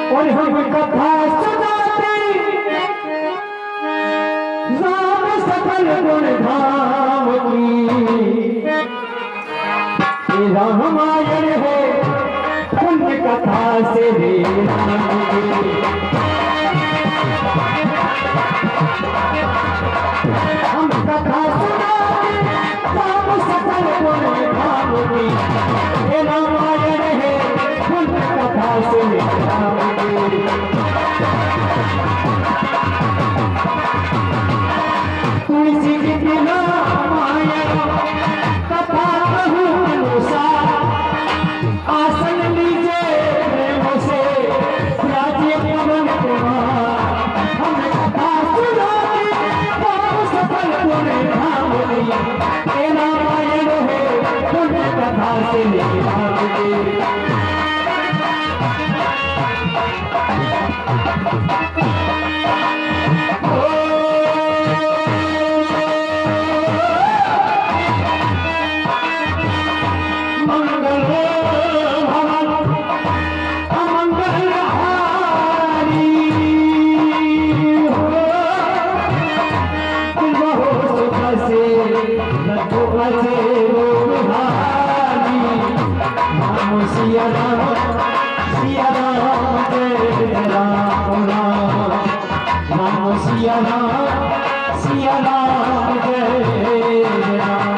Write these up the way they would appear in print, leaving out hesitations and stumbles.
और हम कथा सुनाते राम सकल गुण धाम की। रामायण है पुण्य कथा से हम कथा सुनाते राम सकल गुण धाम की। रामायण है पुण्य कथा से तुलसी की रामायण कथा कहूँ अनुसार। आसन लीजे प्रेम से राज्य पवन कुमार। हम कथा सुनाते राम सफल गुण धाम की। रामायण है पुण्य कथा से सिया राम जय राम राम राम सिया राम जय राम।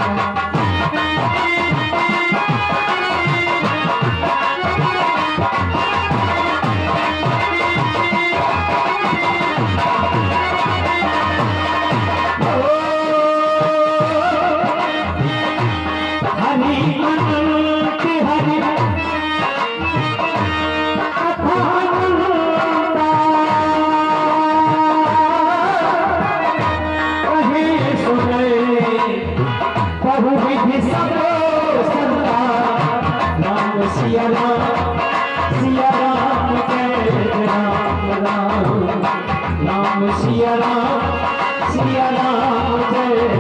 सिया राम जय राम राम राम सिया राम जय राम।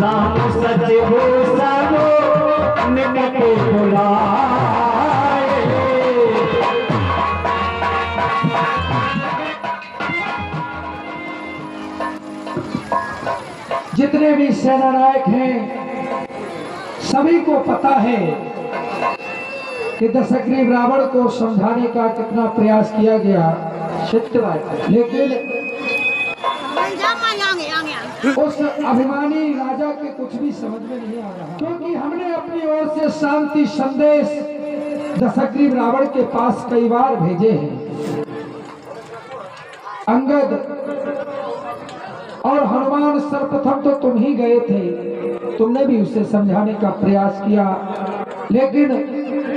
राम सचे हो सारो निकट बुलाए। जितने भी सेना नायक हैं सभी को पता है कि दशग्रीव रावण को समझाने का कितना प्रयास किया गया, लेकिन उस अभिमानी राजा के कुछ भी समझ में नहीं आ रहा, क्योंकि हमने अपनी ओर से शांति संदेश दशग्रीव रावण के पास कई बार भेजे हैं। अंगद और हनुमान सर्वप्रथम तो तुम ही गए थे, तुमने भी उसे समझाने का प्रयास किया, लेकिन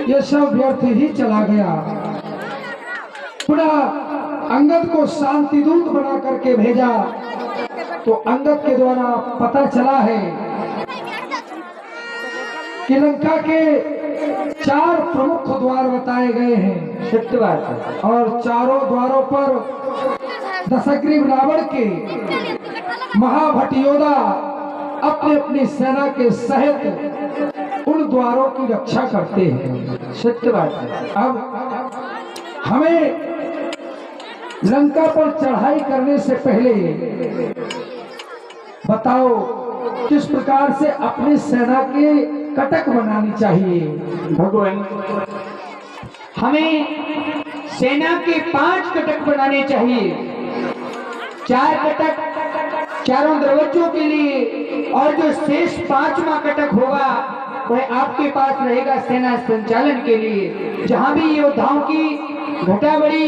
यह सब व्यर्थ ही चला गया। पुनः अंगद को शांति दूत बना करके भेजा, तो अंगद के द्वारा पता चला है कि लंका के 4 प्रमुख द्वार बताए गए हैं और चारों द्वारों पर दशग्रीव रावण के महाभट योद्धा अपने अपनी सेना के सहित उन द्वारों की रक्षा करते हैं। सत्य बात है। अब हमें लंका पर चढ़ाई करने से पहले बताओ किस प्रकार से अपनी सेना के कटक बनानी चाहिए। भगवान, हमें सेना के 5 कटक बनाने चाहिए। 4 कटक चारों दरवाजों के लिए, और जो शेष 5वां कटक होगा वह आपके पास रहेगा सेना संचालन के लिए। जहां भी योद्धाओं की घटाबड़ी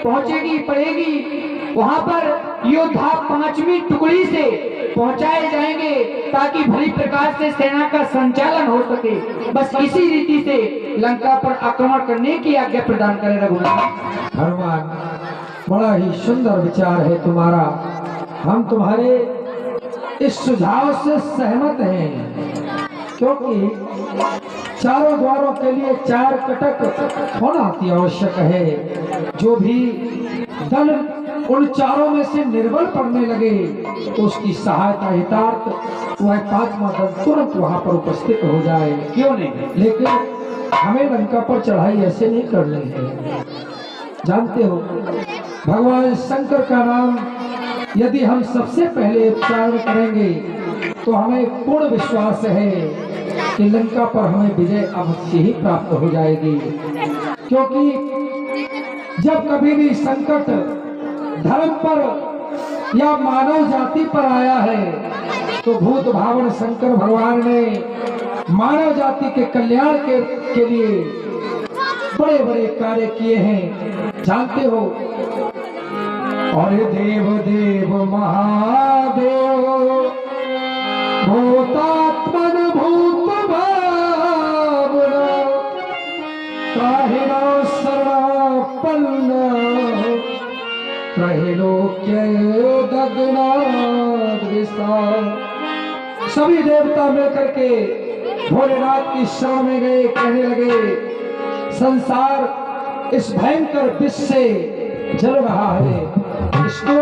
पहुंचेगी पड़ेगी, वहां पर योद्धा 5वीं टुकड़ी से पहुंचाए जाएंगे ताकि भली प्रकार से सेना का संचालन हो सके। बस इसी रीति से लंका पर आक्रमण करने की आज्ञा प्रदान करें रघुनाथ। हनुमान, बड़ा ही सुंदर विचार है तुम्हारा। हम तुम्हारे इस सुझाव से सहमत हैं, क्योंकि चारों द्वारों के लिए 4 कटक होना अति आवश्यक है। जो भी दल उन चारों में से निर्बल पड़ने लगे तो उसकी सहायता हितार्थ वह 5वां दल तुरंत वहां पर उपस्थित हो जाए। क्यों नहीं? लेकिन हमें लंका पर चढ़ाई ऐसे नहीं करनी है। जानते हो भगवान शंकर का नाम यदि हम सबसे पहले उच्चारण करेंगे तो हमें पूर्ण विश्वास है कि लंका पर हमें विजय अवश्य ही प्राप्त हो जाएगी। क्योंकि जब कभी भी संकट धर्म पर या मानव जाति पर आया है तो भूत भावन शंकर भगवान ने मानव जाति के कल्याण के लिए बड़े बड़े कार्य किए हैं। जानते हो, और देव देव महादेव भूतात्मन भूत भावना त्राहिणो शरणापन्न त्रैलोक्य दग्नाद विशाल। सभी देवता मिलकर के भोलेनाथ की शरण में गए, कहने लगे संसार इस भयंकर विष से जल रहा है, इसको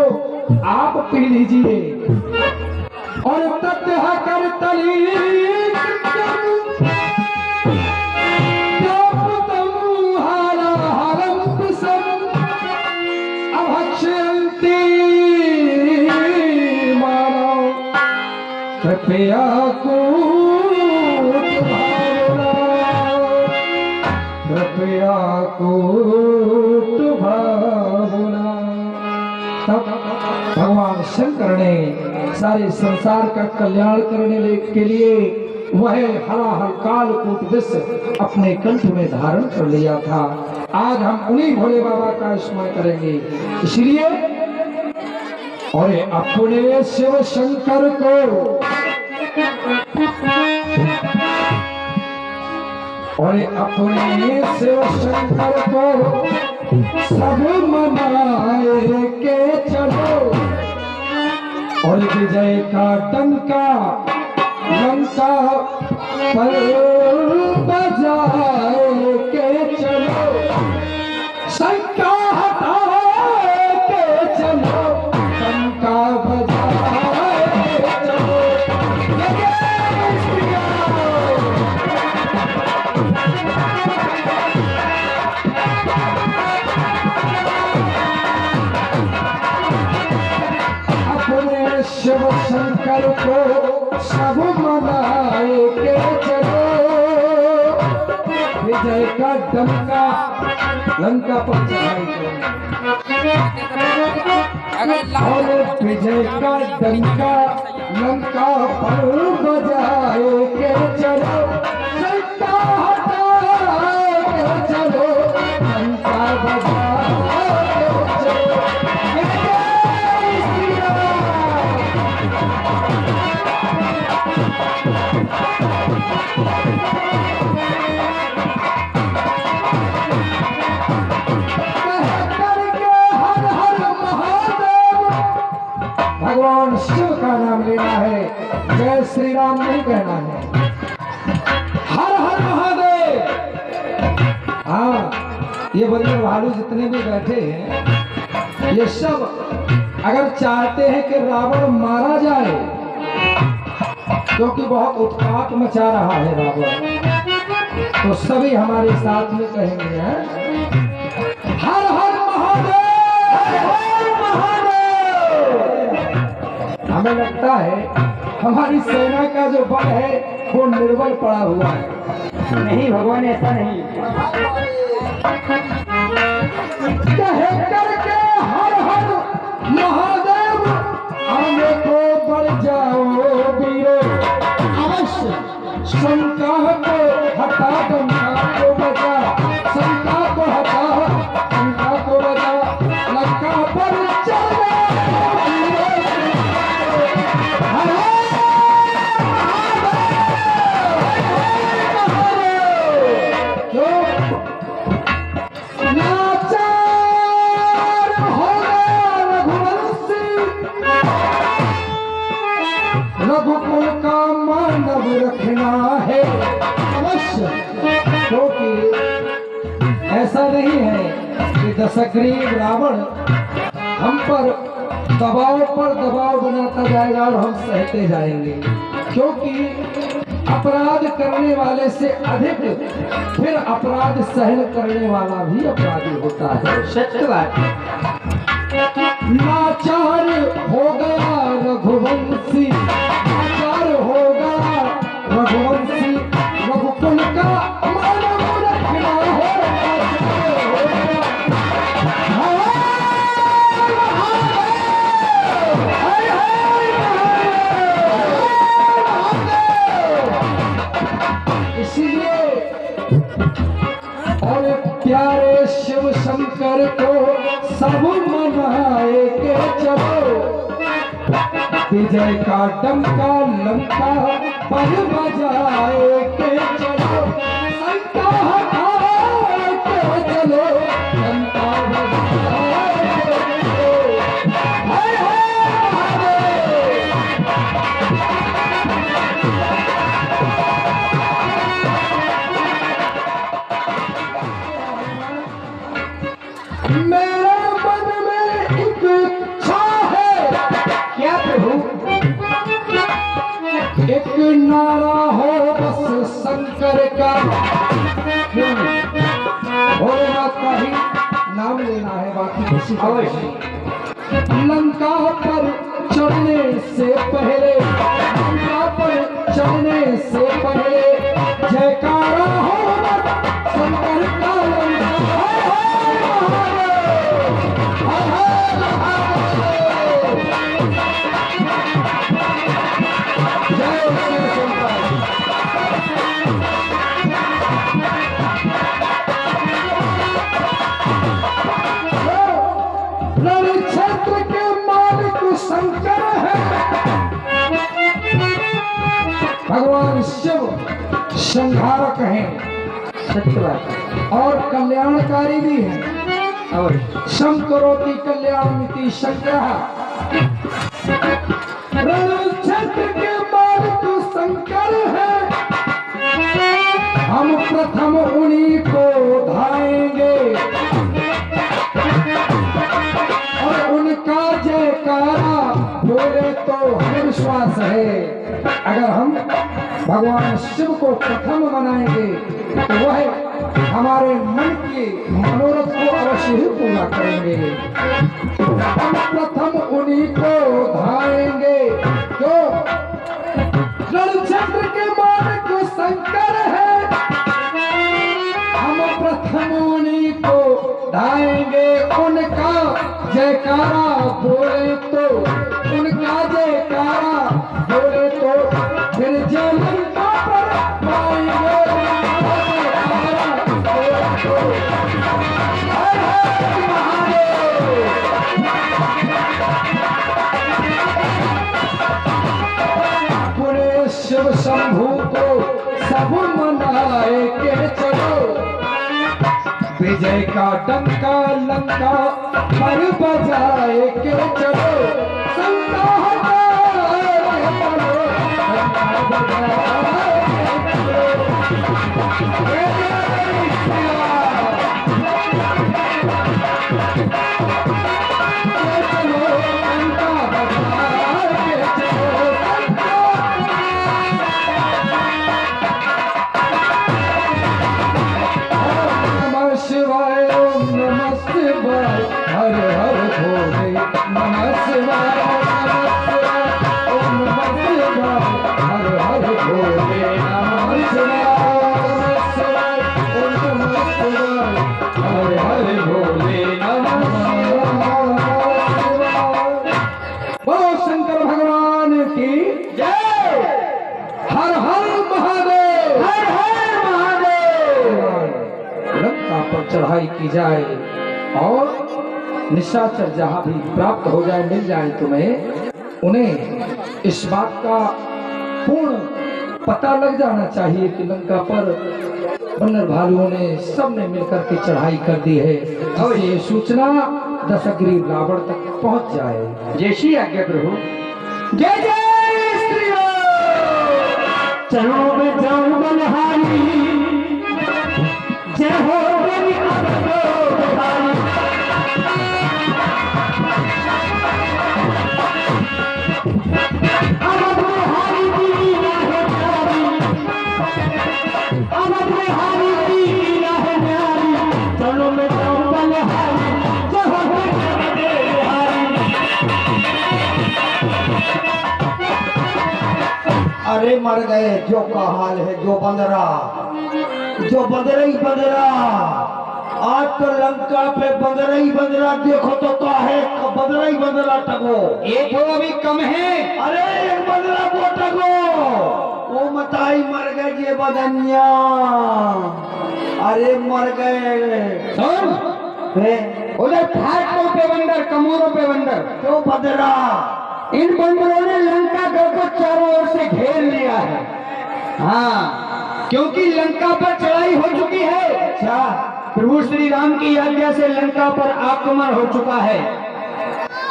आप पी लीजिए। और तत्ह कर तली अभक्षयन्ति मानव कृपया कृपया कूट भावना। तब भगवान शंकर ने सारे संसार का कल्याण करने के लिए वह हलाहल कालकूट विष अपने कंठ में धारण कर लिया था। आज हम उन्हीं भोले बाबा का स्मरण करेंगे। इसलिए और अपने शिव शंकर को और अपने शिव शंकर को सब मनाए के चलो और विजय का डंका लंका पर बजाए के चलो, शंका हटाए के चलो, शंका बजाए के चलो। अपने शिव शंकर को सब मनाए के चलो, विजय का डंका लंका पर चढ़ाई और विजय का डंका लंका पर बजाए के चलो, शंका हटाए के चलो, लंका बजाए के चलो। भगवान शिव का नाम लेना है, जय श्री राम नहीं कहना है। हर हर महादेव। हाँ, ये बंदर भालू जितने भी बैठे हैं ये सब अगर चाहते हैं कि रावण मारा जाए, क्योंकि बहुत उत्पात मचा रहा है रावण, तो सभी हमारे साथ में कहेंगे हर हर महादेव, हर महादेव। हमें लगता है हमारी सेना का जो बल है वो निर्बल पड़ा हुआ है। नहीं भगवान, ऐसा नहीं। कहे करके हर हर महादेव आगे को बढ़ जाओ वीरो, अवश्य शंका को हटा, डंका को बचा, शंका को हटा, डंका को बचा, लंका पर चल रघुकुल का मानव रखना है, अवश्य ऐसा नहीं है कि दशग्रीव रावण हम पर दबाव बनाता जाएगा और हम सहते जाएंगे, क्योंकि अपराध करने वाले से अधिक फिर अपराध सहन करने वाला भी अपराधी होता है। सत्य बात। लाचार हो गया रघुवंशी, लाचार हो गया रघुवंशी, रघुकुल का मानव रखना है। इसीलिए और प्यारे शिव शंकर को सब मनाए के चलो, विजय का डंका लंका पर बजाए के चलो, शंका हटाए के चलो, डंका बजाए के चलो। हाय मेरे मन में एक इच्छा है। क्या प्रभु? एक नारा हो बस शंकर का, भोलेनाथ का ही नाम लेना है, बाकी किसी का नहीं। लंका पर चढ़ने से पहले, लंका पर चढ़ने से पहले जयकारा हो शंकर का। रण क्षेत्र के मालिक शंकर है, भगवान शिव संहारक हैं, सत्य बात। और कल्याणकारी भी हैं। और शंकरोति कल्याणमिति शंकर। रण क्षेत्र के मालिक शंकर है, हम प्रथम उन्हीं को धाएंगे और उनका जयकारा बोले तो हमें विश्वास है, अगर हम भगवान शिव को प्रथम मनाएंगे तो वह हमारे मन के मनोरथ को अवश्य ही पूरा करेंगे। हम प्रथम उन्हीं को धाएंगे जो रण क्षेत्र के मालिक शंकर है, हम प्रथम उन्हीं को धाएंगे, उनका जयकारा बोले तो, उनका जयकारा बोले तो फिर जलंका पर पाएंगे। हर हर महादेव। पूरे शिव शंभू को सब मनाए के चलो, विजय का डंका लंका पर बजाए के चलो, शंका हटाए के चलो, शंका बजाए के चलो। जय जय श्री राम। चलो शंका बजाए के चलो, नमः शिवाय ओम नमः शिवाय, हर हर भोले नमः शिवाय ओम नमः शिवाय, हर हर भोले नमः शिवाय ओम नमः शिवाय, हर हर भोले नमः शिवाय। बोलो शंकर भगवान की जय। हर हर महादेव, हर हर महादेव। लंका पर चढ़ाई की जाए और निशाचर जहां भी प्राप्त हो जाए, मिल जाए तुम्हें, उन्हें इस बात का पूर्ण पता लग जाना चाहिए कि लंका पर बन्नर भालुओं ने सबने मिलकर के चढ़ाई कर दी है, और ये सूचना दशग्रीव रावण तक पहुंच जाए। जैसी आज्ञा प्रभु। जय जय श्री राम। चलो बजाओ बलहारी, जय हो बलहारी। अरे मर गए जो का हाल है, जो बंदरा ही बंदरा। आज तो लंका पे बंदरा ही बंदरा, देखो तो का है बंदरा ही बंदरा टगो। एक वो अभी कम है। अरे एक बंदरा को टगो, वो मताई मर गए ये बदनिया। अरे मर गए। सुन, उधर फाटकों पे बंदर, कमोरों पे बंदर। क्यों बंदरा? इन बंदरों ने लंका गढ़ को चारों ओर से घेर लिया है। हाँ, क्योंकि लंका पर चढ़ाई हो चुकी है। अच्छा, प्रभु श्री राम की आज्ञा से लंका पर आक्रमण हो चुका है।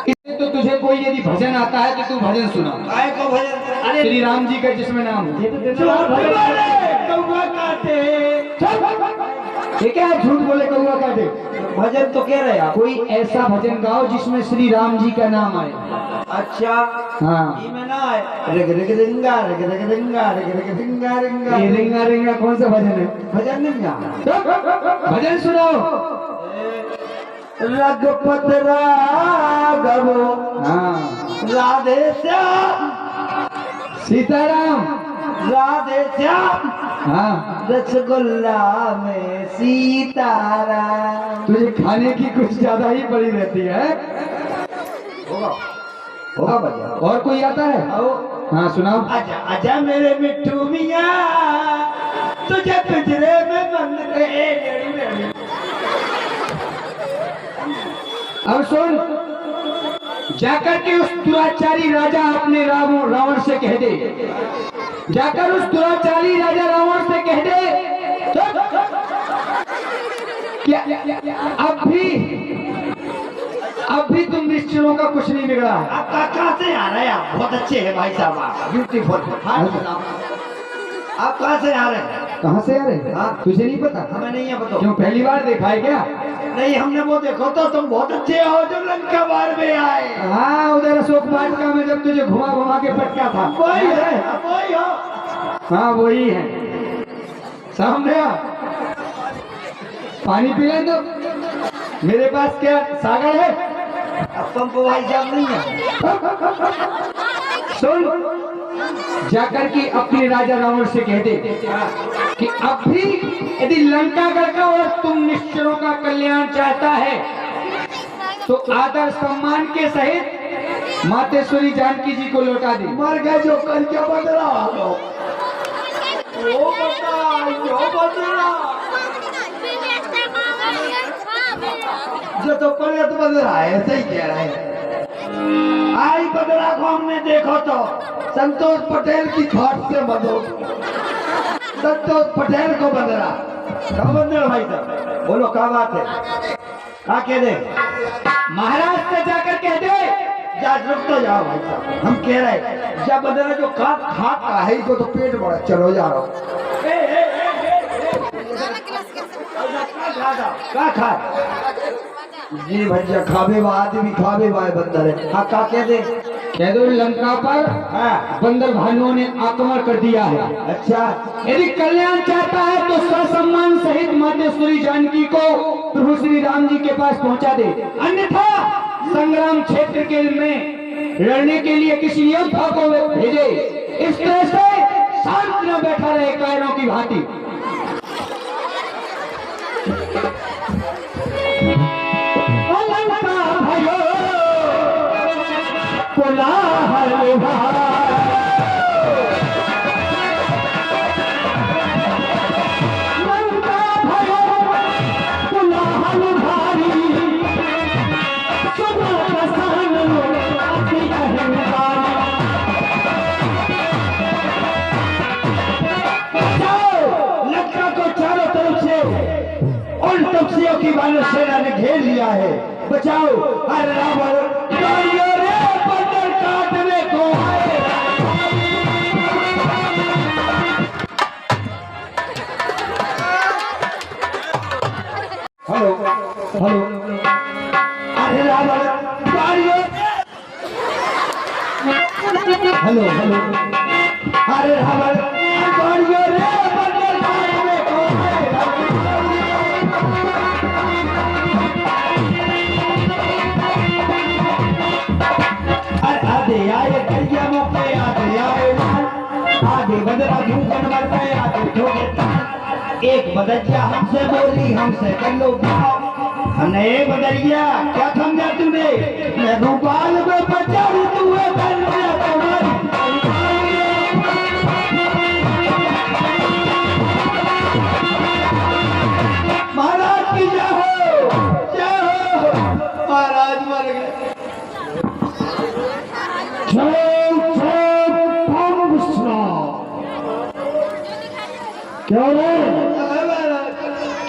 इसलिए तो तुझे कोई यदि भजन आता है तो तू भजन सुना। काय को भजन? अरे श्री राम जी का जिसमें नाम है। कौवा काटे। ये क्या है, झूठ बोले कौवा काटे? भजन तो कह रहे आप। कोई ऐसा भजन गाओ जिसमें श्री राम जी का नाम आए। अच्छा, हाँ, ये में ना है रिग रिग रिंगा रिग रिग रिंगा रिग रिग रिंगा रिंगा। ये रिंगा रिंगा कौन सा भजन है? भजन नहीं गाना। भजन सुनाओ। रघुपत राघव हाँ, राधे श्याम सीताराम। राधे श्याम हाँ, रसगुल्ला में सीताराम। तुझे खाने की कुछ ज्यादा ही पड़ी रहती है। होगा होगा भजन। और कोई आता है? आओ, हाँ, सुनाओ। आजा आजा मेरे मिट्टू मियां, तुझे पिंजरे में बंद कर। अब सुन, जाकर के उस दुराचारी राजा अपने रावण से कह दे, जाकर उस दुराचारी राजा रावण से कह दे क्या अब भी तुम निश्चरों का कुछ नहीं बिगड़ा है। आप कहाँ से आ रहे हैं? आप बहुत अच्छे हैं भाई साहब, आप ब्यूटीफुल। आप कहाँ से आ रहे हैं? कहाँ से आ रहे? हाँ, तुझे नहीं पता? हमें नहीं है पता। क्यों, पहली बार देखा है क्या? नहीं, हमने वो देखो तो तुम बहुत अच्छे हो जो लंका बार में आए। हाँ, उधर अशोक वाटिका में जब तुझे घुमा घुमा के पटका था। वही है, वही हो। हाँ, वही है। सामने आ, पानी पी ले। तो मेरे पास क्या सागर है? अब तुमको भाई साहब नहीं है। सुन, जाकर के अपने राजा रावण से कह दे कि अब भी यदि लंका गढ़ का और तुम निश्चरों का कल्याण चाहता है तो आदर सम्मान के सहित मातेश्वरी जानकी जी को लौटा दे। मर गए जो कर क्या बदला वो बता, जो बदला जो तो पर्यत बदला है, ऐसे ही कह रहे हैं। आई बदला को हमने देखो तो संतोष पटेल की घाट से बदलो, संतोष पटेल को बदला। कब बदल भाई साहब? बोलो क्या बात है? क्या कह दे? महाराज से जाकर कह दे। जा, रुक तो जाओ भाई साहब, हम कह रहे हैं जब बदला जो खाट का है इसको तो पेट बड़ा। चलो जा रहा हूँ। क्या खा? जी भैया खावे बा, आदमी खावे बा बंदर है। हाँ, क्या कह दे? कह दो लंका पर हाँ, बंदर भाइयों ने आक्रमण कर दिया है। अच्छा, यदि कल्याण चाहता है तो ससम्मान सहित मातेश्वरी जानकी को प्रभु श्री राम जी के पास पहुंचा दे, अन्यथा संग्राम क्षेत्र के में लड़ने के लिए किसी योद्धा को भेजे। इस तरह से शांत न बैठा रहे कायरों की भांति। तपस्वियों की वानर सेना ने घेर लिया है। बचाओ, अरे रावण बंदर काटने को आए। हेलो हेलो, अरे रावण हेलो हेलो, अरे रावण बंदर काटने को आए। आधे आए करिया मौके, आधे आए आधे बदरा भूखन मरता है आधे ठोके ताल। एक बदरिया हमसे बोली हमसे कर लो प्यार। हमने एक बदरिया क्या समझा तूने, मैं भोपाल में बचा हूँ तू है बंदिया तुम्हारी। महाराज की जय हो महाराज मर गए। क्या रे?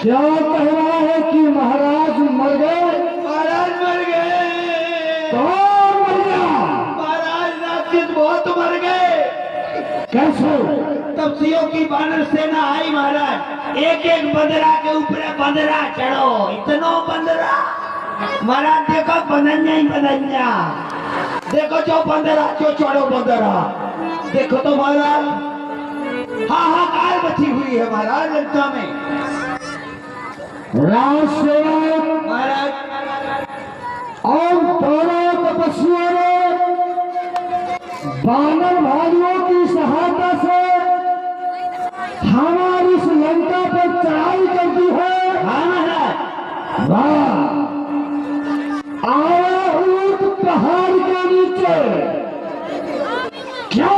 क्या कह रहा है कि महाराज मर गए? महाराज मर गए। कौन मर गया? महाराज राक्षस बहुत मर गए। कैसे? तपसियों की बानर सेना आई महाराज, एक एक बंदरा के ऊपर बंदरा चढ़ो, इतनो बंदरा। महाराज देखो बंदन्या ही बंदन्या, देखो जो बंदरा जो चढ़ो बंदरा, देखो तो महाराज हाहाकार मची हुई है महाराज लंका में। राजसेवक महाराज और दोनों तपस्वियों ने बानर भाइयों की सहायता से हमारी इस लंका पर चढ़ाई कर दी है। हाँ महाराज। वाह! आओ ऊंट पहाड़ के नीचे। क्या?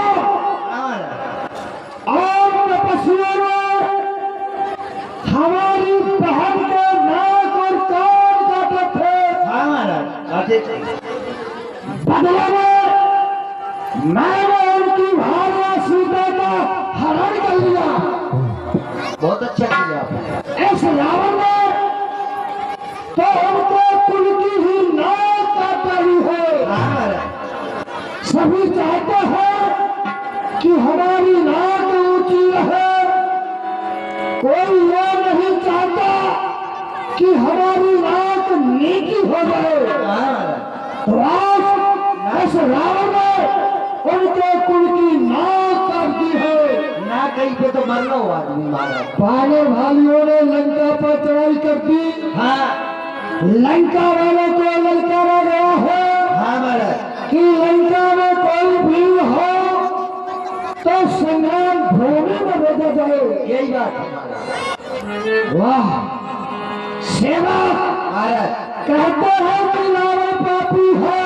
और तपस्वियों ने हमारी बहन के नाक और कान काटे थे। हाँ महाराज। बदले में मैंने उनकी भार्या सीता का हरण कर लिया। बहुत अच्छा किया आपने। इस रावण ने तो उनके कुल की ही नाक काट रही है। हाँ महाराज। सभी चाहते हैं कि हमारी नाक ऊंची रहे, कोई ये नहीं चाहता कि हमारी नाक नीची हो जाए। तो आज इस रावण ने उनके कुल की नाक काट दी है। ना कहीं पे तो मर लो आदमी महाराज। बानर भाइयों ने लंका पर चढ़ाई कर दी। हाँ लंका वालों को ललकारा गया है हाँ महाराज। कि लंका में कोई भीड़ हो तो संग्राम भूमि में भेजा जाए। यही बात है महाराज। वाह! सेवा महाराज कहते हैं कि रावण पापी है,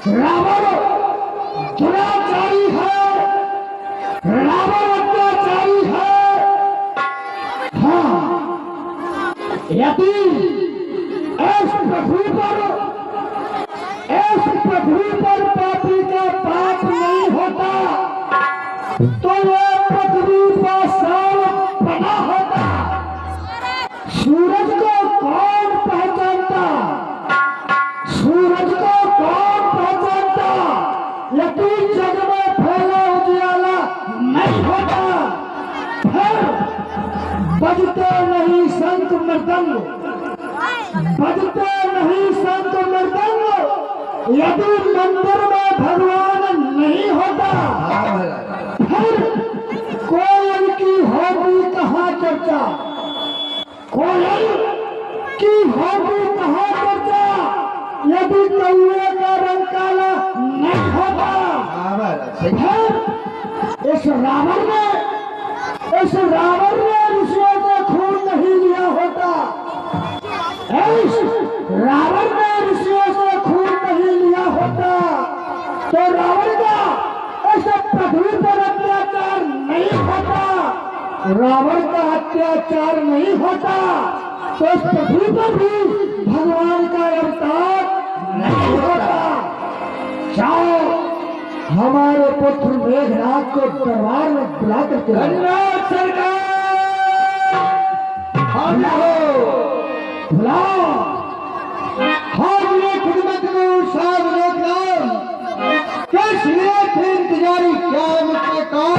रावण दुराचारी है, रावण अत्याचारी है। हाँ, यदि इस पृथ्वी पर पापी का पाप नहीं होता तो ये पृथ्वी पर साल बना होता। सूरज को कौन पहचानता? सूरज को कौन पहचानता? यदि जग में फैला उजियाला नहीं होता। फिर बजते नहीं शंख मृदंग, बजते नहीं शंख मृदंग, यदि मंदिर में भगवान नहीं होता। हाँ महाराज। फिर कोयल की होगी कहाँ चर्चा? कोयल की होगी कहाँ चर्चा यदि कौए का रंग काला नहीं होता? हाँ महाराज सही। फिर इस रावण ने ऋषियों से खून नहीं लिया होता। इस रावण ने ऋषियों से खून नहीं लिया होता तो रावण का ऐसा पृथ्वी पर अत्याचार नहीं होता। रावण का अत्याचार नहीं होता तो इस पृथ्वी पर भी भगवान का अवतार नहीं होता। जाओ हमारे पुत्र मेघनाथ को दरबार में बुला करके धन्यवाद सरकार। बुलाओ। हाजिर खिदमत में साहब लोग किस लिए थे इंतजारी? क्या मुझे कहा?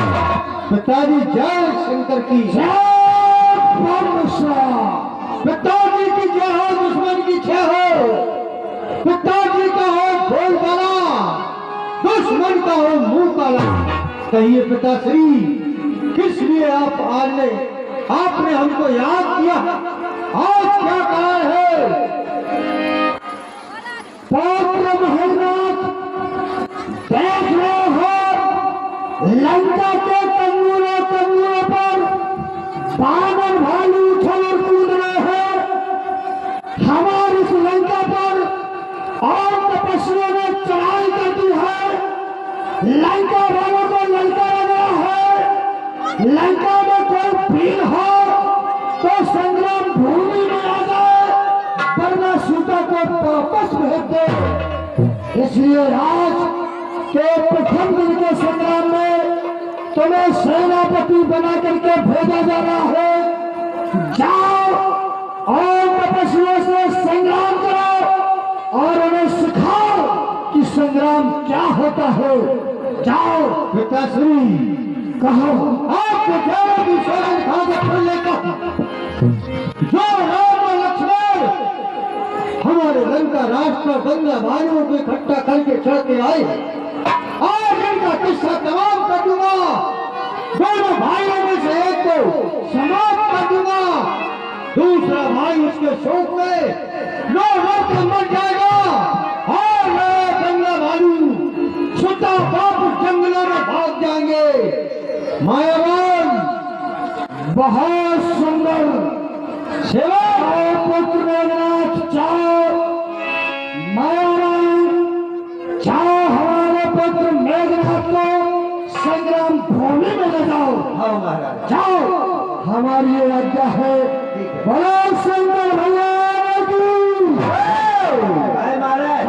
पिताजी जय शंकर की जय। पिताजी की जय हो, दुश्मन की जय हो। पिताजी का हो बोलबाला, दुश्मन का हो मुंह काला। कहिए पिताश्री किस लिए आप आने? आपने हमको याद किया, आज क्या कारण है? पौत्र महेंद्रनाथ देख रहे हो लंका के तंबूरों तंबूरों पर बानर भालू उछल और कूद रहे हैं। हमारी इस लंका पर और तपस्वियों ने चढ़ाई कर दी है। लंका वालों को ललकारा गया है, लंका में कोई भीड़ हो तो संग्राम भूमि में आ जाए, वरना सीता को वापस भेज दे। इसलिए आज के प्रथम दिन के संग्राम में तुम्हें सेनापति बना करके भेजा जा रहा है। जाओ और तपस्वियों से संग्राम करो और उन्हें सिखाओ कि संग्राम क्या होता है। जाओ पिताश्री, कहो आपको जाओ कि स्वयं खाकर खोलने का जो राम और लक्ष्मण हमारे लंका राष्ट्र गंगा भाइयों को इकट्ठा करके चढ़ते आए, आज इनका किस्सा तमाम कर दूंगा। दोनों भाइयों में से एक को समाप्त कर दूंगा, दूसरा भाई उसके शोक में रो रो के मर जाएगा और मैं गंगा भालू छुटा बाप जंगलों में भाग जाएंगे। मायावान बहुत सुंदर सेवा पुत्र मेघनाथ, जाओ मायावान, जाओ हमारे पुत्र मेघनाथ को संग्राम भूमि में ले जाओ। हाँ महाराज, जाओ, हमारी ये आज्ञा है। बोलो शंकर भगवान की। महाराज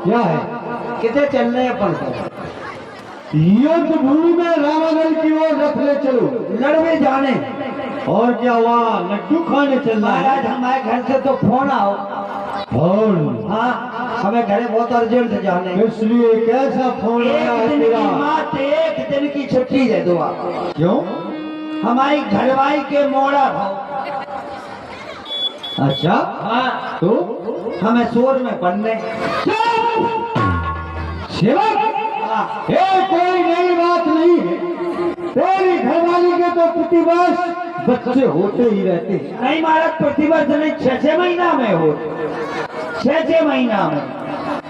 क्या है? कितने चलने हैं अपन को? युद्ध भूमि में रामागढ़ की ओर रथ ले चलो। लड़ने जाने और क्या हुआ? लड्डू खाने चलना है? महाराज हमारे घर से तो फोन आओ। फोन? हाँ, हमें घर बहुत अर्जेंट जाने। इसलिए कैसा फोन आया है तेरा? एक दिन की छुट्टी दे दो आप। क्यों? हमारी घरवाई के मोड़ा भाव। अच्छा, हाँ, तो हमें शोर में पढ़ने। सेवक, ये कोई नई बात नहीं है। तेरी घरवाली के तो प्रतिवर्ष बच्चे होते ही रहते हैं। नहीं महाराज, प्रतिवर्ष नहीं, 6-6 महीना में हो, 6-6 महीना में।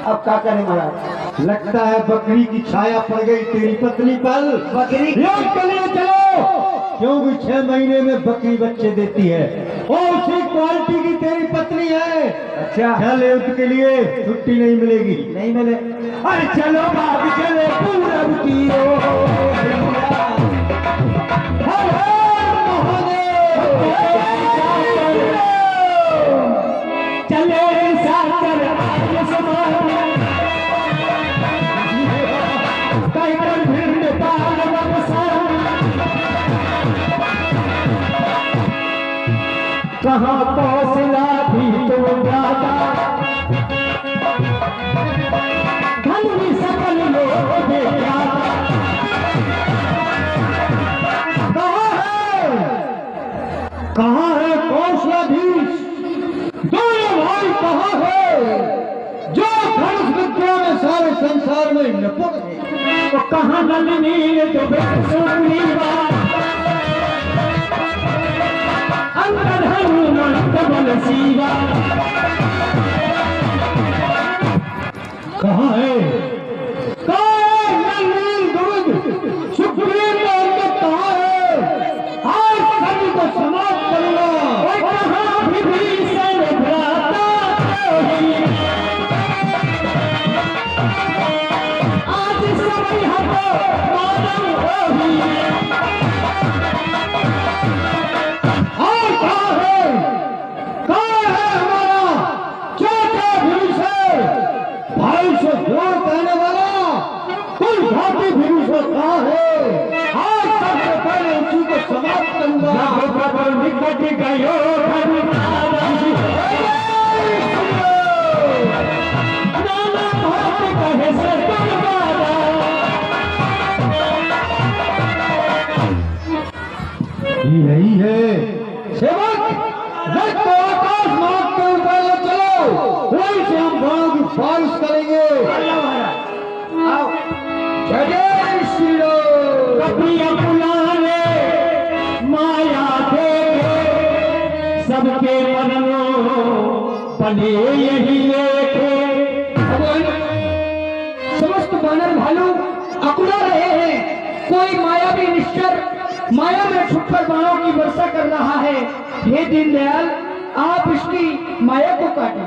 अब क्या करें महाराज? लगता है बकरी की छाया पड़ गई तेरी पत्नी पर। बकरी योग के लिए चलो, क्योंकि 6 महीने में बकरी बच्चे देती है और उसी क्वालिटी की तेरी पत्नी है। अच्छा, चल युद्ध के लिए, छुट्टी नहीं मिलेगी। नहीं मिले? अरे चलो भाग चले पूरब की ओर। हर हर महादेव। चले साकर कहाँ पहुँचला भी तो ज्यादा धन भी सकल लोग ज्यादा। कहाँ है कौशलाधीश? दोनों भाई कहाँ है जो धनुष विद्या में सारे संसार में निपुण है? तो कहाँ नलिनी तो बेसुरी बात सीवा कहाँ है? सुप्रीम कोर्ट कहाँ है? आज सभी को समाप्त करूंगा। कहाँ विभीषण भ्राता आज समय हटो मानव होगी। निकट गयो यही है सेवक। जब तो आकाश मार्ग के ऊपर ले चलो, वहीं से हम बाणों की बारिश करेंगे। आओ, जय श्री राम। कभी अपनाने माया देखे सबके मनों पले यही लेखे। समस्त वानर भालू अकुला रहे हैं कोई मायावी निश्चर माया में छुपकर बाणों की वर्षा कर रहा है। हे दीनदयाल, आप इसकी माया को काटें।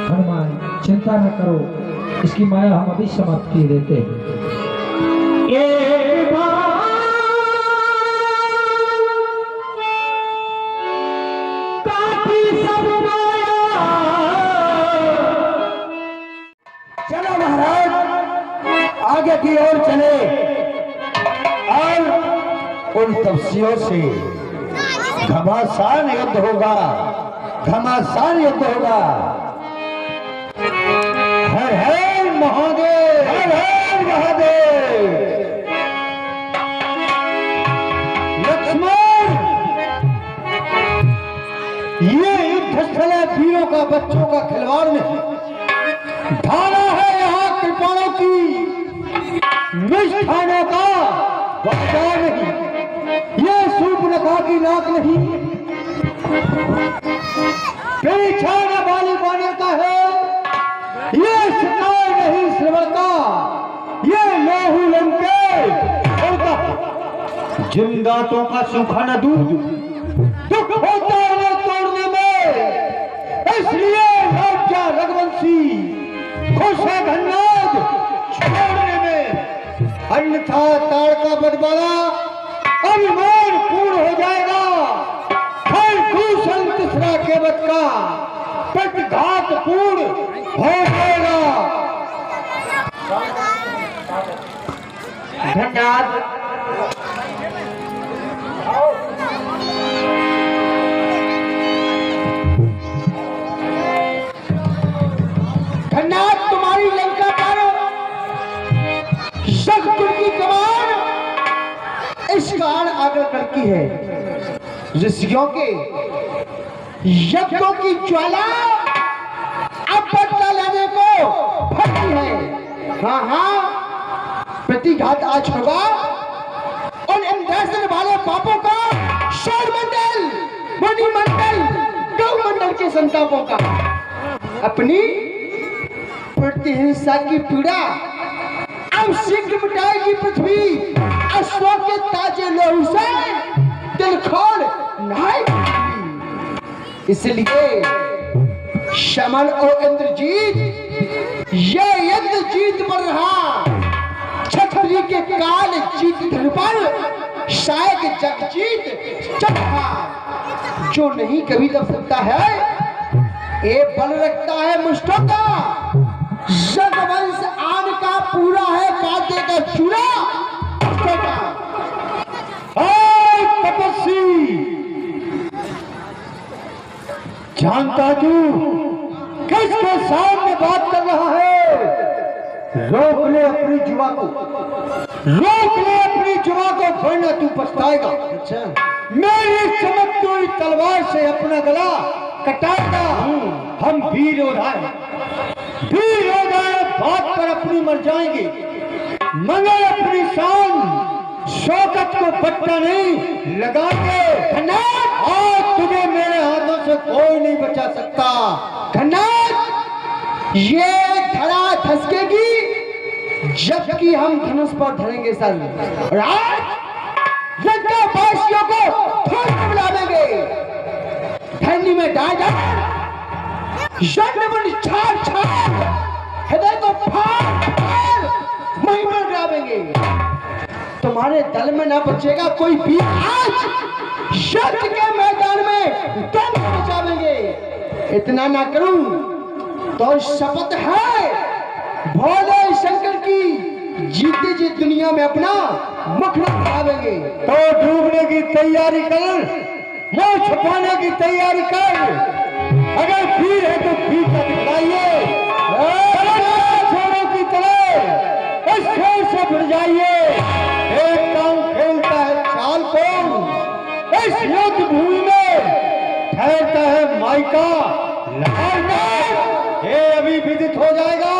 हनुमान चिंता न करो, इसकी माया हम अभी समाप्त किए देते हैं। एक बार काटी सब माया। चलो महाराज, आगे की ओर चले और उन तपस्वियों से घमासान युद्ध होगा, घमासान युद्ध होगा। हर हर महादेव, हर हर महादेव। लक्ष्मण, ये युद्ध स्थल है वीरों का, बच्चों का खिलवाड़ नहीं। धारा है यहाँ कृपाणों की, निष्ठानों का वक्ता नहीं। ये सूर्पनखा की नाक नहीं, पीछा बाली बाने का है। ये शिकार नहीं श्रवण का, ये लोहू लंके होगा। जिन दांतों का सूखा न दूध, दुख होता है न तोड़ने में। इसलिए लौट जा रघुवंशी, खुश है धन्यवाद छोड़ने में। अन्यथा ताड़ का बदबाला अभिमान पूर्ण हो जाएगा। हर भूषण तीसरा केवट का प्रतिघात पूर्ण हो जाएगा। धन्यवाद। धन्यवाद। तुम्हारी लंका पर शकुन की कमान इस काल आगे करती है। ऋषियों के यज्ञों की ज्वाला अब बदला लेने को भरती है। हाँ हाँ, प्रतिघात आज होगा। और इंद्रासन वाले पापों का शोरमंडल, मणिमंडल, गौमंडल के संतापों का अपनी प्रतिहिंसा की पीड़ा अब शीघ्र मिटाएगी पृथ्वी। अश्वों के ताजे लोहू से दिल खोल नहाएगी। इसलिए शमल और इंद्रजीत, ये यज्ञ जीत पर रहा। छतरी के काल जीत धन पर शायद जग जीत चढ़ा। जो नहीं कभी दब सकता है, ये बल रखता है मुष्टों का। जगवंश आन का पूरा है, कांटे का चूड़ा मुष्टों का। तपस्वी, जानता तू किसके सामने बात कर रहा है? रोक ले अपनी जुआ को, रोक ले अपनी जुआ को, वरना तू पछताएगा। अच्छा, मेरी चमकती हुई तलवार से अपना गला कटाएगा। हम वीर योद्धा, वीर योद्धा बात पर अपनी मर जाएंगे, मगर अपनी शान शौकत को पट्टा नहीं लगाएंगे। आज तुझे मेरे हाथों से कोई नहीं बचा सकता। घनाथ, ये धरा धसकेगी जबकि हम धनुष पर धरेंगे सर। और आज लंका वासियों को धूल में मिलावेंगे, धरनी में डाल डाल, छाड़ छाड़, हृदय को फाड़ फाड़ महिमा गिरावेंगे। तुम्हारे दल में ना बचेगा कोई भी। आज युद्ध के मैदान में दम बचावेंगे। इतना ना करूं तो शपथ है भोले शंकर की, जीते जी दुनिया में अपना मुख न दिखावेंगे। तो डूबने की तैयारी कर, मुंह छुपाने की तैयारी कर। अगर वीर है तो वीर का दिखाइए, छोरों की तरह इस खेल से भिड़ जाइए। एक काम खेलता है चाल को, इस युद्ध भूमि में ठहरता है माइका लगाकर। ये अभी विदित हो जाएगा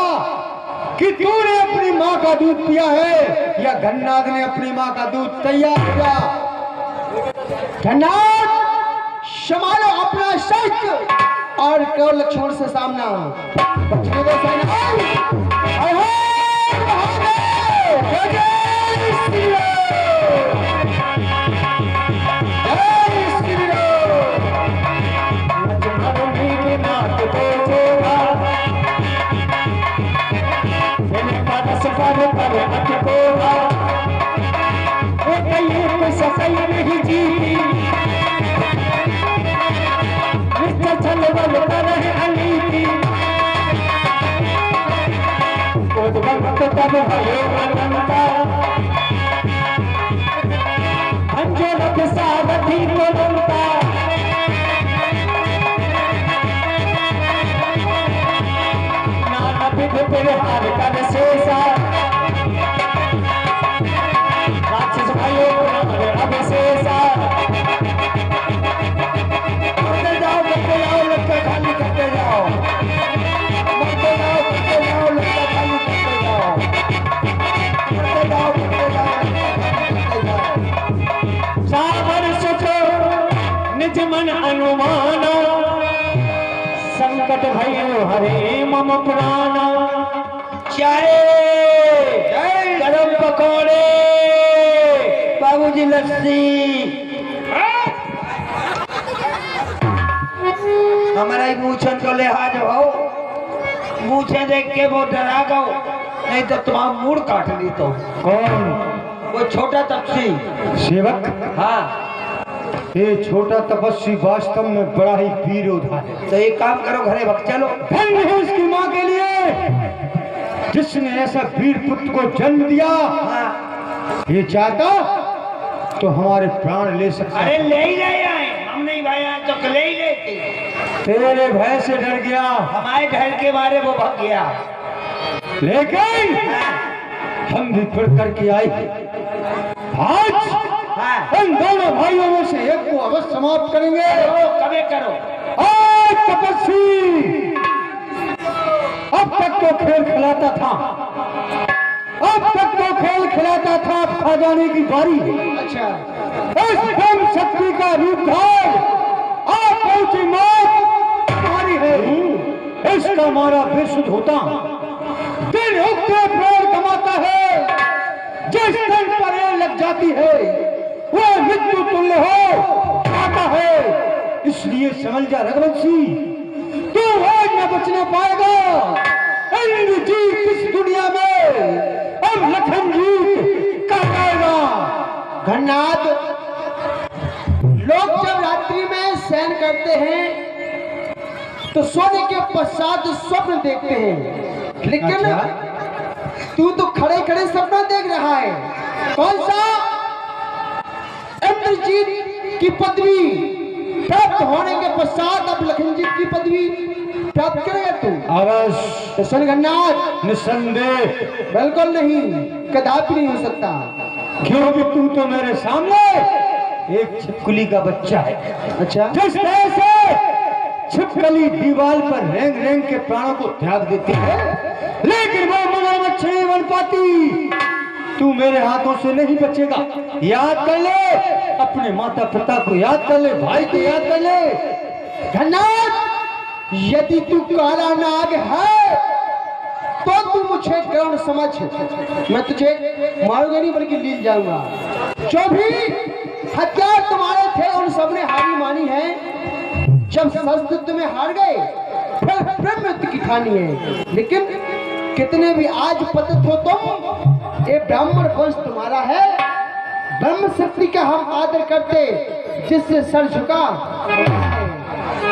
कि तूने अपनी माँ का दूध पिया है या घन्नाद ने अपनी माँ का दूध तैयार किया। घन्नाद, संभालो अपना शस्त्र और करो लक्ष्मण से सामना। बचने दो सेना। संकट भयो हरे मम प्राणा। चाय गरम पकौड़े बाबूजी लस्सी। हमारा ही मूछन को लिहाज हो, मूछे देख के वो डरा गो, नहीं तो तुम्हारा मूड काट ली। तो कौन? वो छोटा तपसी सेवक। हाँ, ये छोटा तपस्वी वास्तव में बड़ा ही वीर योद्धा है। तो एक काम करो, घरे भग चलो। धन्य है उसकी माँ के लिए जिसने ऐसा वीर पुत्र को जन्म दिया। हाँ। ये चाहता तो हमारे प्राण ले सकता। अरे ले ही ले आए, हम नहीं भाई आए तो ले ही लेते। तेरे भय से डर गया, हमारे डर के मारे वो भग गया। लेकिन हम भी फिर करके आए। आज इन दोनों भाइयों में से एक को अवश्य समाप्त करेंगे। कभी करो। आज तपस्वी अब तक तो खेल खिलाता था, अब तक तो खेल खिलाता था, अब खा जाने की बारी है। अच्छा, इस ब्रह्म शक्ति का रूप धार आप पहुंची मौत तुम्हारी है। इसका मारा विशुद्ध होता दिन उगते प्राण कमाता है। जिस दिन पर ये लग जाती है वो मृत्यु तुल्य हो आता है। इसलिए समझ जा रघुवंशी, तू आज न बचना पाएगा। इंद्रजीत इस दुनिया में अब लखन जीत कर पाएगा। घननाथ, लोग जब रात्रि में शयन करते हैं तो सोने के पश्चात स्वप्न देखते हैं, लेकिन तू तो खड़े खड़े सपना देख रहा है। कौन सा? इंद्रजीत की पदवी प्राप्त होने के पश्चात अब लखनजीत की पदवी प्राप्त करेगा तू? अवश्य। सुन घननाथ, निसंदेह। बिल्कुल नहीं, कदापि नहीं हो सकता। क्योंकि तू तो मेरे सामने एक छिपकली का बच्चा है। अच्छा, जिस तरह से छिपकली दीवार पर रेंग रेंग के प्राणों को त्याग देती है, लेकिन वो मगरमच्छ नहीं बन पाती। तू मेरे हाथों से नहीं बचेगा। याद कर ले, अपने माता पिता को याद कर ले, भाई को याद कर ले। घननाथ, यदि तू काला नाग है तो तू मुझे गौण समझ, मैं तुझे मारूंगा नहीं बल्कि लील जाऊंगा। जो भी हथियार तुम्हारे थे उन सबने हारी मानी है। जब शस्त्र तुम्हें हार गए फिर ब्रह्म युद्ध की ठानी है। लेकिन कितने भी आज पतित हो तुम, ये ब्राह्मण वंश तुम्हारा है। ब्रह्म शक्ति का हम आदर करते, जिससे सर झुका,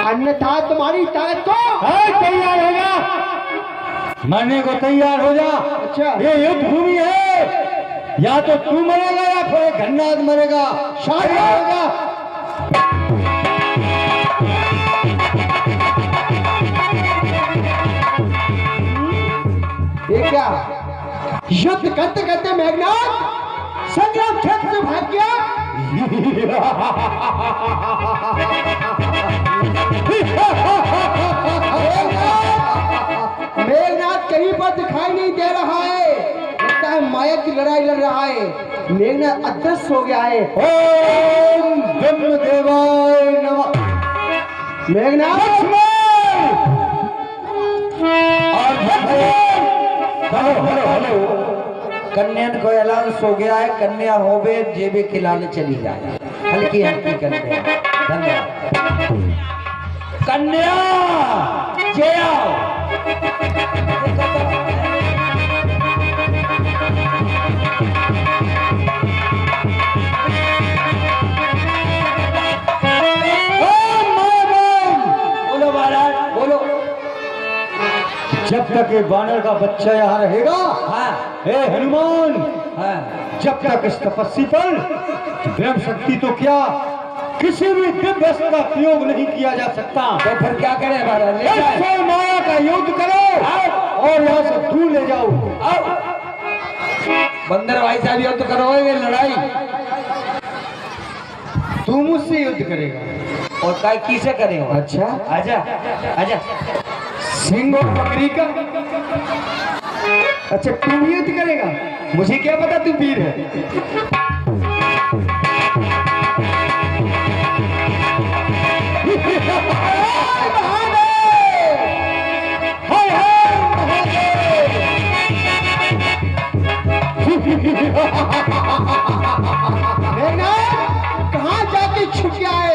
अन्यथा तुम्हारी ताकत को तैयार हो जा, मरने को तैयार हो जा। अच्छा, ये युद्ध भूमि है, या तो तू मरेगा या फिर घननाथ मरेगा। शादी होगा। ये क्या? युद्ध करते करते मेघनाथ संग्राम क्षेत्र से भाग गया। मेघनाथ कहीं पर दिखाई नहीं दे रहा है, लगता है माया की लड़ाई लड़ रहा है। मेघनाथ अदृश्य हो गया है। ओम ब्रह्मदेवाय नमः। मेघनाथ, और हेलो हेलो हेलो कन्यान को अनाउंस हो गया है, कन्या होवे जेबे खिलाने चली जाए, हल्की हल्की कन्या। धन्यवाद। कन्या जय आओ। बोलो महाराज बोलो। जब तक ये बानर का बच्चा यहाँ रहेगा, हाँ हे हनुमान, हाँ जब तक इस तपस्वी पर ब्रह्म शक्ति तो क्या किसी भी दिव्य अस्त्र का प्रयोग नहीं किया जा सकता। तो फिर क्या करें महाराज? ले जाए। इससे माया का युद्ध करो और यहाँ से दूर ले जाओ। बंदर भाई साहब युद्ध करोगे लड़ाई? तू मुझसे युद्ध करेगा और काय किसे करेंगे? अच्छा, आजा आजा। सिंह और बकरी का। अच्छा तू भी युद्ध करेगा? मुझे क्या पता तू वीर है। कहाँ जाके छुप जाए?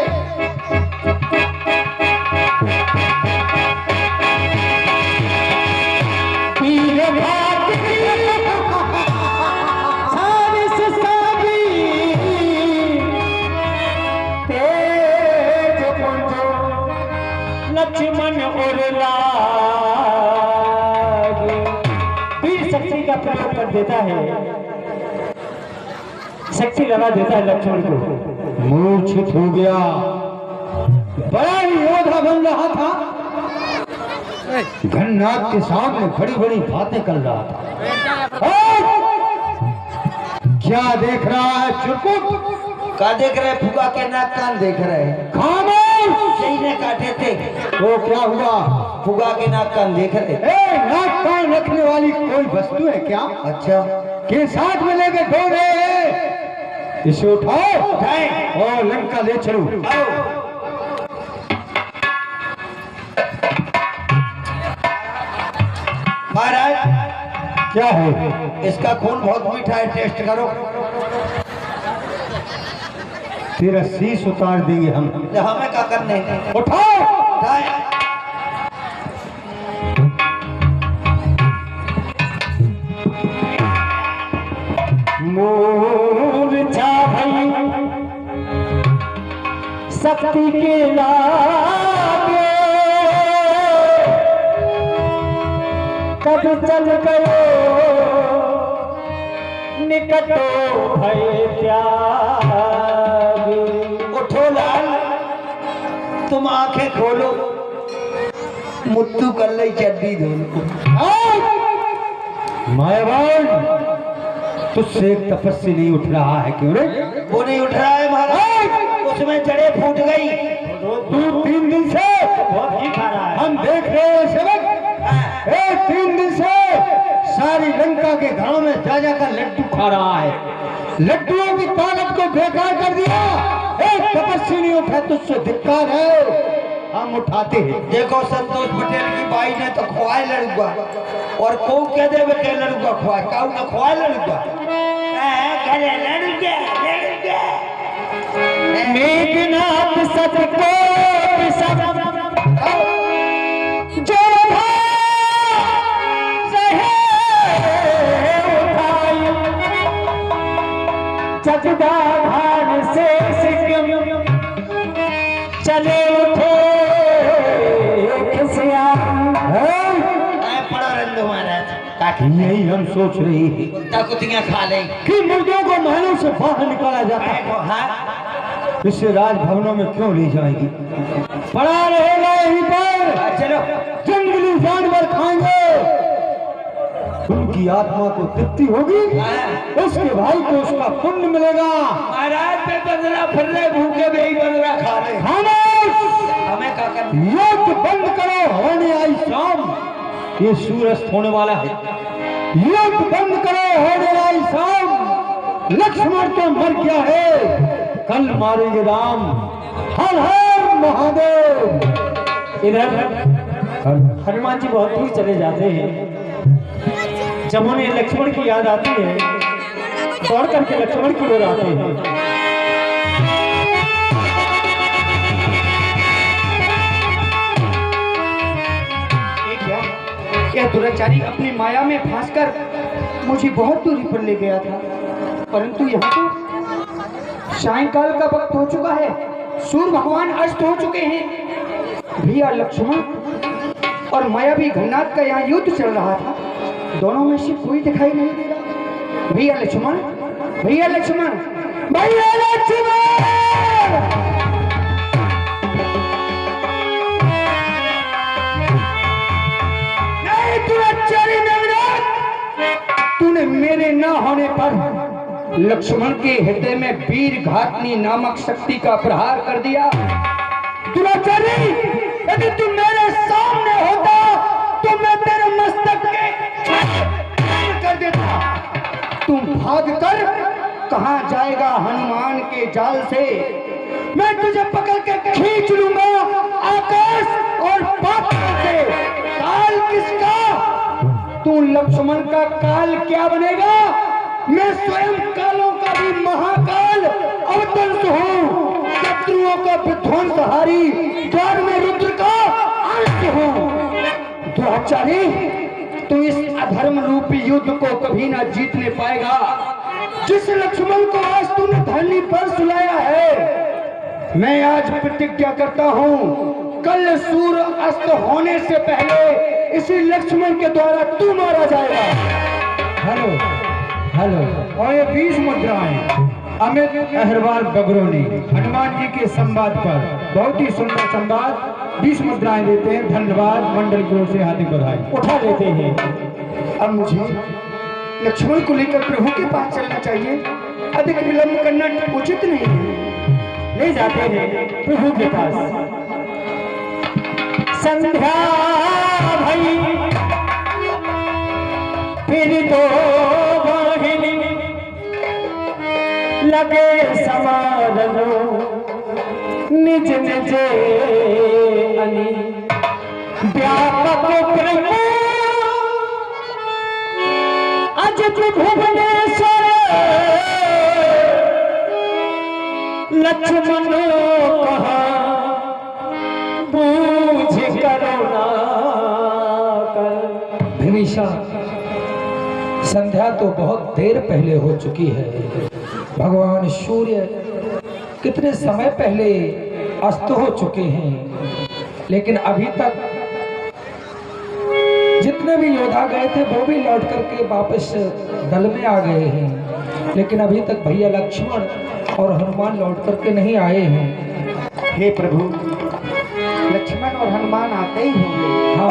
लक्ष्मण और वीर शक्ति का प्रयोग कर देता है, शक्ति लगा देता है लक्ष्मण को। मूर्छित हो गया। बड़ा ही योद्धा बन रहा था, घननाथ के सामने बड़ी बड़ी बातें कर रहा था। क्या देख रहा है चुरकुट? का देख रहे? फुगा के नाक कान देख रहे हैं। खामोश! सही ने काटे थे तो क्या हुआ? फुगा के नाक कान देख रहे। नाक कान रखने वाली कोई वस्तु है क्या? अच्छा के साथ में लेके दो रहे हैं? इसे उठाओ उठाए और लंका ले चलो। महाराज क्या है? इसका खून बहुत मीठा है, टेस्ट करो। तेरा शीश उतार देंगे हम। हमें क्या करने? उठाओ। उठाए। मूर्छा भई शक्ति के लागे, कब चल गयो निकटो भय त्यागे। उठो लाल, तुम आंखें खोलो, मुत्तू कर ली चड्डी धोलो। मायावान, तुझसे एक तपस्वी नहीं उठ रहा है क्यों रे? वो नहीं उठ रहा है महाराज, उसमें जड़ें फूट गई। तू 3 दिन से बहुत ही खा रहा है। हम देख रहे हैं सेवक, 3 दिन से सारी लंका के घरों में जा जाकर लड्डू खा रहा है। लड्डुओं की ताकत को बेकार कर दिया। एक तपस्वी नहीं उठा, तुझसे धिक्कार है। हम उठाते हैं। देखो संतोष पटेल की बाई ने तो खुआए लड़ुआ, और को कह दे बेटे लड़ुआ खुआए, काऊ ना खुआए लड़ुआ। करे लड़ुआ लड़ुआ। मेघनाथ सतको जो जगदा भान से चले उठे पड़ा रंदो महाराज। यही हम सोच रहे हैं कुत्ता कुतियां खा ले कि मुर्दों को महलों से बाहर निकाला जाता है, हाँ इसे राजभवनों में क्यों ले जाएगी? पड़ा रहेगा यहीं पर, चलो जंगली जानवर खाएंगे। उनकी आत्मा को तृप्ति होगी, उसके भाई को उसका पुण्य मिलेगा। महाराज पे बंदरा फिर रहे, भूखे में ही बंदरा खा रहे। हमें क्या करना? युद्ध बंद करो, होने आई शाम। ये सूरज होने वाला है। युद्ध बंद करो, होने आई शाम। लक्ष्मण तो मर गया है, कल मारेंगे राम। हर हर महादेव। इधर हनुमान जी बहुत दूर चले जाते हैं। जब उन्हें लक्ष्मण की याद आती है दौड़ करके लक्ष्मण की ओर आते हैं। यह दुराचारी अपनी माया में फंसकर मुझे बहुत दूरी पर ले गया था, परंतु यहाँ तो सायंकाल का वक्त हो चुका है, सूर्य भगवान अस्त हो चुके हैं। भैया लक्ष्मण और माया भी घनाथ का यहाँ युद्ध चल रहा था, दोनों में से कोई दिखाई नहीं दे रहा। भैया लक्ष्मण, भैया लक्ष्मण, भैया लक्ष्मण! तूने मेरे न होने पर लक्ष्मण के हृदय में वीर घातनी नामक शक्ति का प्रहार कर दिया। दुराचारी, यदि तू मेरे सामने होता तो मैं तेरे मस्तक के कर देता। तू भागकर कहां जाएगा हनुमान के जाल से? मैं तुझे पकड़ के खींच लूंगा आकाश और पाताल से। काल किसका? तू लक्ष्मण का काल क्या बनेगा? मैं स्वयं कालों का भी महाकाल अवतंस हूँ, शत्रुओं का विध्वंसहारी, द्वार में रुद्र का अंश हूँ। दुराचारी, तू इस अधर्म रूपी युद्ध को कभी ना जीतने पाएगा। जिस लक्ष्मण को आज तूने धरनी पर सुलाया है, मैं आज प्रतिज्ञा करता हूँ, कल सूर्य अस्त होने से पहले इसी लक्ष्मण के द्वारा तू मारा जाएगा। Hello hello. और ये 20 मुद्राएं अमित अहरवाल बगरोनी हनुमान जी के संवाद पर बहुत ही सुंदर संवाद 20 मुद्राएं देते हैं। धन्यवाद, मंडल की ओर से हार्दिक बधाई। उठा लेते हैं। अब मुझे लक्ष्मण को लेकर प्रभु के पास चलना चाहिए, अधिक विलंब करना उचित नहीं है। ले जाते हैं प्रभु के पास। संध्या भई फिर तो वाहिनी लगे समारो निज निज अनी व्यापक ब्रह्म अजत भुवनेश्वर लक्ष्मण कहा बूझ करुणा कर। विभीषण, संध्या तो बहुत देर पहले हो चुकी है। भगवान सूर्य कितने समय पहले अस्त हो चुके हैं, लेकिन अभी तक जितने भी योद्धा गए थे वो भी लौट करके वापस दल में आ गए हैं, लेकिन अभी तक भैया लक्ष्मण और हनुमान लौट करके नहीं आए हैं। हे प्रभु, लक्ष्मण और हनुमान आते ही होंगे। हाँ।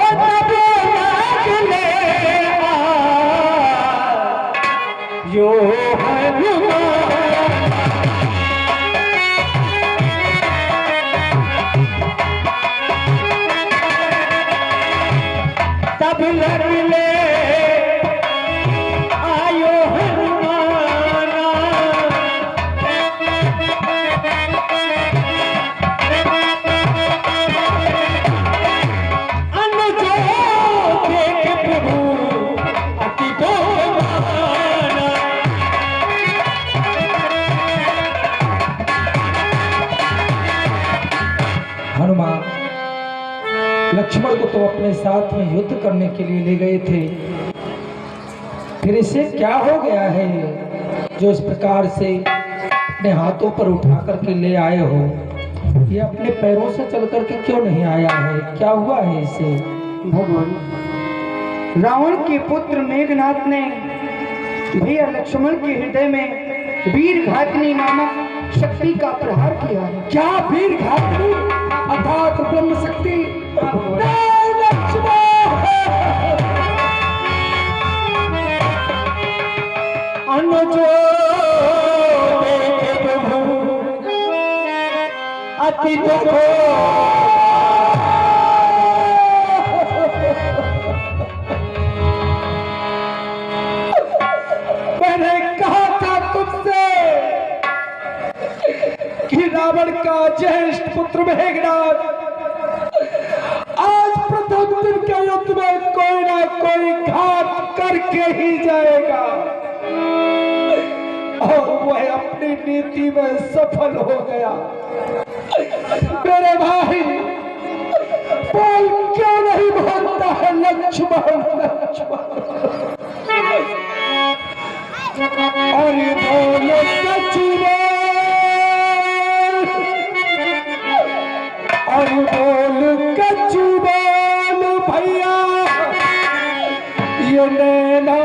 यो हनुमान तब लड़ले आयो हनुमान अनुजो देख प्रभु अति तो हनुमान लक्ष्मण को तो अपने साथ में युद्ध करने के लिए ले गए थे, फिर इसे क्या हो गया है जो इस प्रकार से अपने हाथों पर उठा करके ले आए हो? ये अपने पैरों से चल करके क्यों नहीं आया है? क्या हुआ है इसे? भगवान, रावण के पुत्र मेघनाथ ने भैया लक्ष्मण के हृदय में वीर घातनी नामक शक्ति का प्रहार किया है। क्या वीर घातनी अर्थात ब्रह्म शक्ति? अनुजो देख प्रभु अति दुख मैंने कहा था तुमसे कि रावण का ज्येष्ठ पुत्र मेघनाथ आज प्रथम दिन के युद्ध में कोई ना कोई घात करके ही जाएगा और वह अपनी नीति में सफल हो गया। मेरे भाई बोल क्यों नहीं बोलता है लक्ष्मण लक्ष्मण? अरे बोल लक्ष्मण, अरे बोल लक्ष्मण भैया, ये नैना